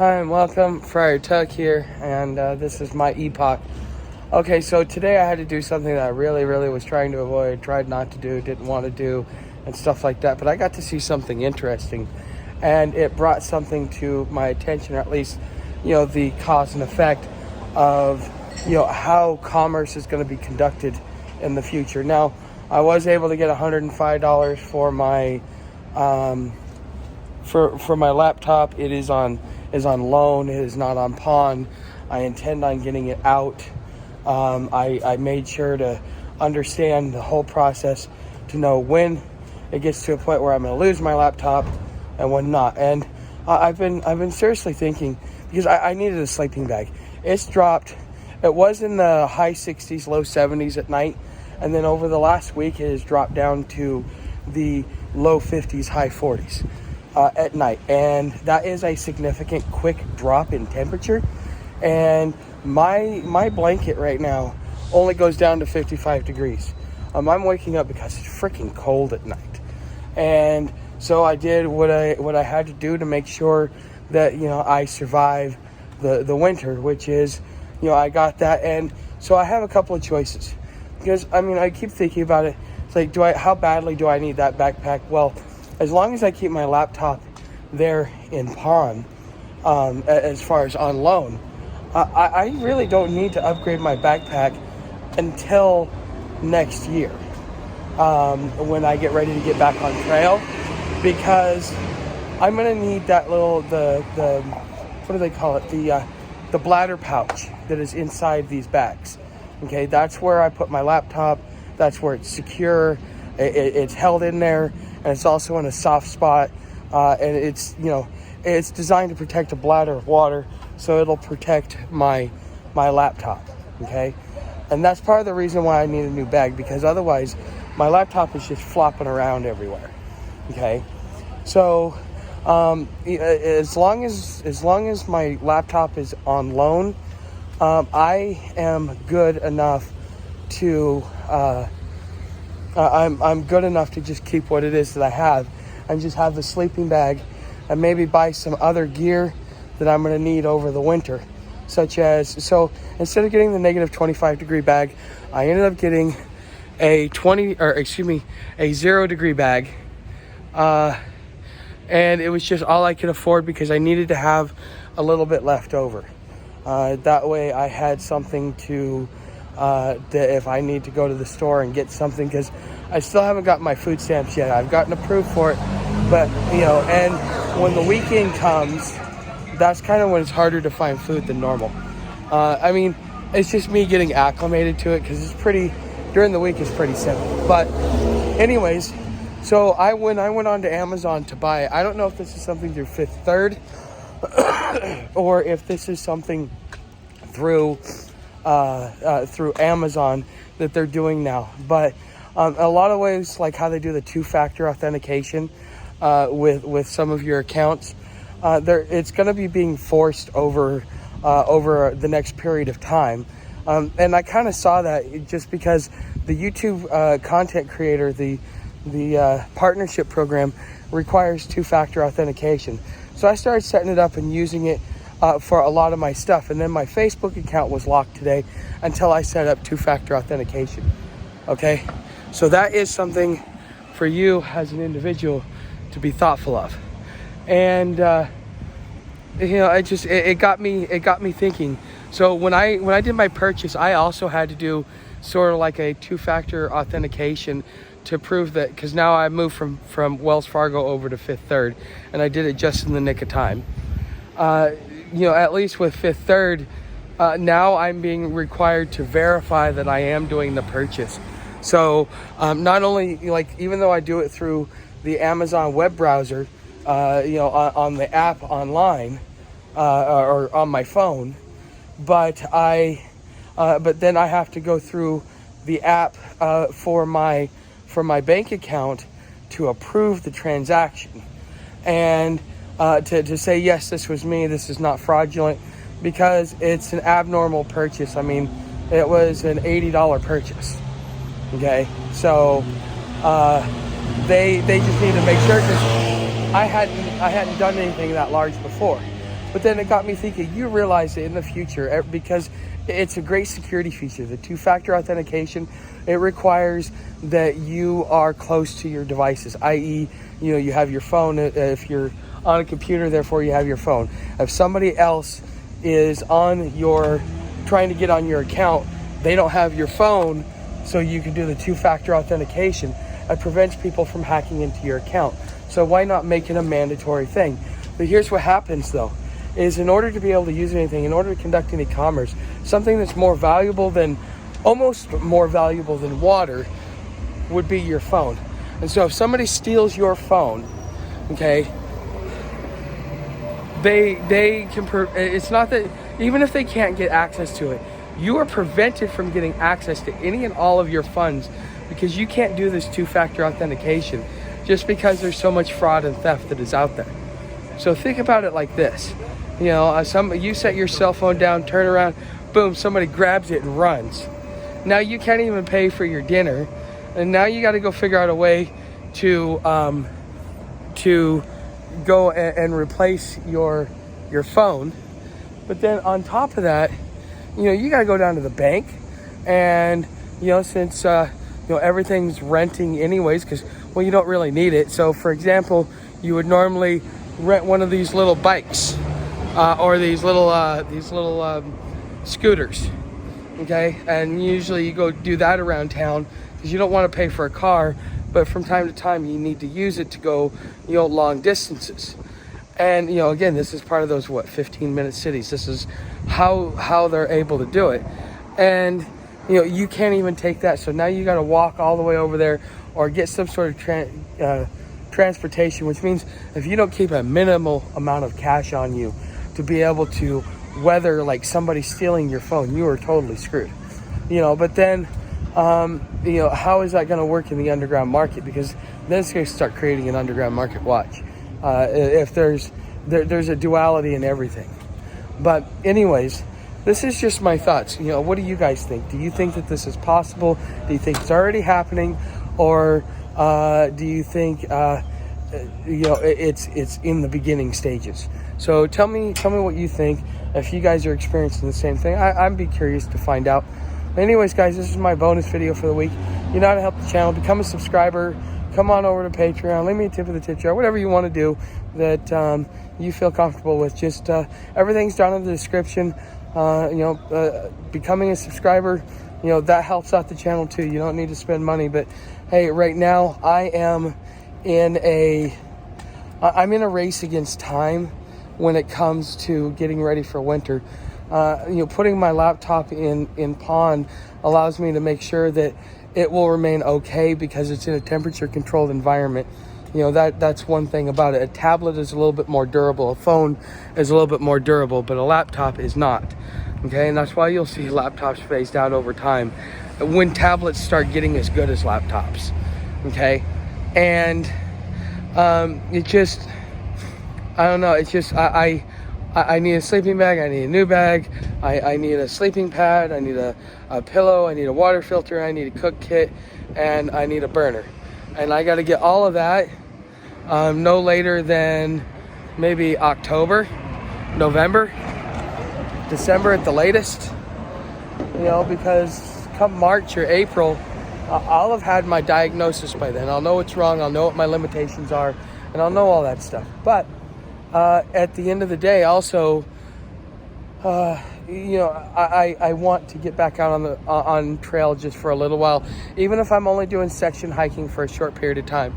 Hi and welcome, Friar Tuck here, and this is my epoch. Okay, so today I had to do something that I really was trying to avoid, tried not to do, didn't want to do, and stuff like that, but I got to see something interesting, and it brought something to my attention, or at least, the cause and effect of, how commerce is going to be conducted in the future. Now, I was able to get $105 for my, for my laptop. It is on loan. It is not on pawn. I intend on getting it out. I made sure to understand the whole process to know when it gets to a point where I'm going to lose my laptop and when not. And I've been seriously thinking, because I needed a sleeping bag. It's dropped. It was in the high 60s, low 70s at night, and then over the last week it has dropped down to the low 50s, high 40s. At night, and that is a significant quick drop in temperature. And my blanket right now only goes down to 55 degrees. I'm waking up because it's freaking cold at night, and so I did what I had to do to make sure that I survive the winter, which is I got that. And so I have a couple of choices, because I keep thinking about it. It's like, how badly do I need that backpack? Well, as long as I keep my laptop there in pawn, as far as on loan, I really don't need to upgrade my backpack until next year, when I get ready to get back on trail, because I'm gonna need that the what do they call it, the bladder pouch that is inside these bags. Okay, that's where I put my laptop. That's where it's secure. It's held in there. And it's also in a soft spot, and it's designed to protect a bladder of water, so it'll protect my laptop. Okay, and that's part of the reason why I need a new bag, because otherwise my laptop is just flopping around everywhere. Okay, so as long as my laptop is on loan, I am good enough to. I'm good enough to just keep what it is that I have, and just have the sleeping bag, and maybe buy some other gear that I'm going to need over the winter, such as, so instead of getting the negative 25 degree bag, I ended up getting a 0 degree bag, and it was just all I could afford, because I needed to have a little bit left over. That way I had something to that if I need to go to the store and get something, because I still haven't got my food stamps yet. I've gotten approved for it, but and when the weekend comes, that's kind of when it's harder to find food than normal. It's just me getting acclimated to it, because during the week it's pretty simple. But anyways, so when I went on to Amazon to buy it, I don't know if this is something through Fifth Third or if this is something through Amazon that they're doing now, but a lot of ways, like how they do the 2-factor authentication with some of your accounts, it's going to be being forced over the next period of time, and I kind of saw that just because the YouTube content creator, the partnership program requires 2-factor authentication. So I started setting it up and using it for a lot of my stuff, and then my Facebook account was locked today until I set up 2-factor authentication. Okay, so that is something for you as an individual to be thoughtful of. And it got me thinking. So when I did my purchase, I also had to do sort of like a 2-factor authentication to prove that, because now I moved from Wells Fargo over to Fifth Third, and I did it just in the nick of time. At least with Fifth Third, now I'm being required to verify that I am doing the purchase. So not only, even though I do it through the Amazon web browser, on the app online, or on my phone, but then I have to go through the app for my bank account to approve the transaction, and to say, yes, this was me, this is not fraudulent, because it's an abnormal purchase. It was an $80 purchase. Okay, so they just need to make sure, because I hadn't done anything that large before. But then it got me thinking, you realize that in the future, because it's a great security feature, the two-factor authentication, it requires that you are close to your devices, i.e., you have your phone. If you're on a computer, therefore you have your phone. If somebody else is trying to get on your account, they don't have your phone, so you can do the two-factor authentication. It prevents people from hacking into your account. So why not make it a mandatory thing? But here's what happens though, is in order to be able to use anything, in order to conduct any commerce, something that's almost more valuable than water would be your phone. And so if somebody steals your phone, okay, they can, it's not that, even if they can't get access to it, you are prevented from getting access to any and all of your funds because you can't do this two-factor authentication just because there's so much fraud and theft that is out there. So think about it like this. You set your cell phone down, turn around, boom, somebody grabs it and runs. Now you can't even pay for your dinner, and now you got to go figure out a way to go and replace your phone. But then on top of that, you got to go down to the bank, and since everything's renting anyways, because you don't really need it. So for example, you would normally rent one of these little bikes or these little scooters, okay? And usually you go do that around town because you don't want to pay for a car, but from time to time you need to use it to go long distances. And again, this is part of those 15-minute cities. This is how they're able to do it. And you can't even take that, so now you got to walk all the way over there or get some sort of transportation, which means if you don't keep a minimal amount of cash on you to be able to weather like somebody stealing your phone, you are totally screwed. But then how is that going to work in the underground market? Because then it's going to start creating an underground market watch. If there's a duality in everything. But anyways, this is just my thoughts. What do you guys think? Do you think that this is possible? Do you think it's already happening? Or do you think it's in the beginning stages? So tell me what you think. If you guys are experiencing the same thing, I'd be curious to find out. Anyways, guys, this is my bonus video for the week. You know how to help the channel. Become a subscriber. Come on over to Patreon. Leave me a tip of the tip jar. Whatever you want to do that you feel comfortable with. Just everything's down in the description. Becoming a subscriber, that helps out the channel too. You don't need to spend money. But hey, right now I'm in a race against time when it comes to getting ready for winter. Putting my laptop in pawn allows me to make sure that it will remain okay because it's in a temperature controlled environment. That's one thing about it. A tablet is a little bit more durable. A phone is a little bit more durable, but a laptop is not. Okay, and that's why you'll see laptops phased out over time when tablets start getting as good as laptops. Okay, and it just, I don't know. It's just I need a sleeping bag. I need a new bag. I need a sleeping pad. I need a pillow. I need a water filter. I need a cook kit, and I need a burner. And I got to get all of that no later than maybe October, November, December at the latest. Because come March or April, I'll have had my diagnosis by then. I'll know what's wrong. I'll know what my limitations are, and I'll know all that stuff. But at the end of the day, also, I want to get back out on trail just for a little while, even if I'm only doing section hiking for a short period of time.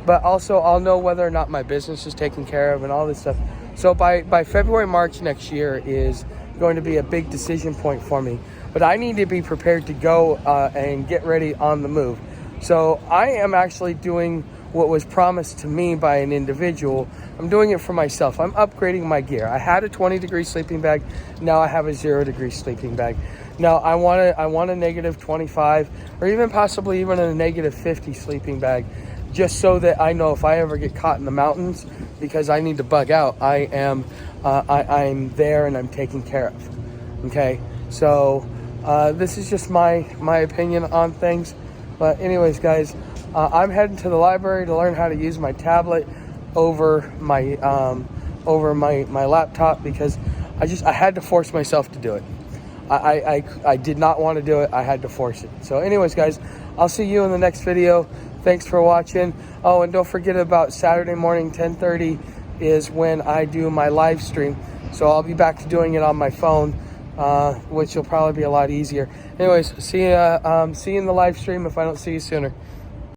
But also, I'll know whether or not my business is taken care of and all this stuff. So by February, March next year is going to be a big decision point for me. But I need to be prepared to go and get ready on the move. So I am actually doing what was promised to me by an individual. I'm doing it for myself. I'm upgrading my gear. I had a 20-degree sleeping bag. Now I have a 0-degree sleeping bag. Now I want a negative 25 or even possibly even a negative 50 sleeping bag, just so that I know if I ever get caught in the mountains because I need to bug out, I'm there and I'm taken care of. Okay, so this is just my opinion on things. But anyways, guys, I'm heading to the library to learn how to use my tablet over my over my laptop because I had to force myself to do it. I did not want to do it. I had to force it. So anyways, guys, I'll see you in the next video. Thanks for watching. Oh, and don't forget about Saturday morning, 10:30 is when I do my live stream. So I'll be back to doing it on my phone, which will probably be a lot easier. Anyways, see you in the live stream if I don't see you sooner.